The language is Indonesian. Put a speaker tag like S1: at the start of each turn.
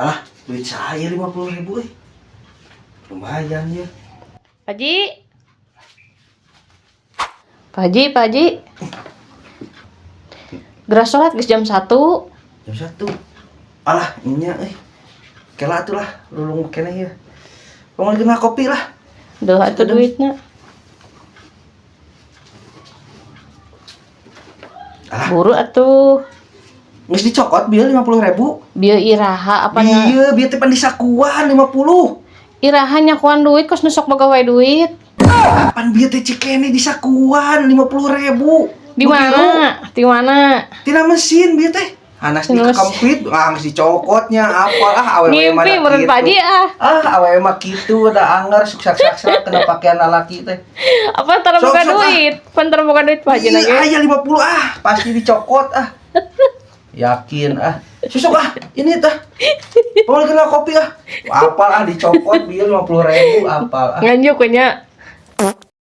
S1: Alah, duit saya 50.000 lumayan ya.
S2: Pak Haji. Pak Haji, Pak Haji. Gerak sholat geus jam 1.
S1: Jam 1. Alah, nya kela atuh lah, lulung keneh ya. Pokoknya kena kopi lah.
S2: Duh atuh duitna.
S1: Alah,
S2: Buru atuh.
S1: geus dicokot bieu 50.000.
S2: Bieu iraha apa nya?
S1: Iya, bieu teh pan disakuan 50.
S2: Iraha nyakuan duit kos nusok boga wae duit.
S1: Pan bieu teh cikene disakuan 50.000.
S2: Di mana? Di mana?
S1: Tina mesin bieu teh. Anas di kempit, geus dicokotnya apa awewe mah.
S2: Ngimpi meureun Pak Haji
S1: awewe mah kitu da anggar suksak-saksa kena pakaian lalaki teh.
S2: Apa antara boga duit? Pantar boga duit Pak Haji na ge.
S1: Aya 50 pasti dicokot Yakin susuk ini tah. Pokoknya kena kopi apal dicokot bieu 50.000 apal
S2: Nganjuk nya.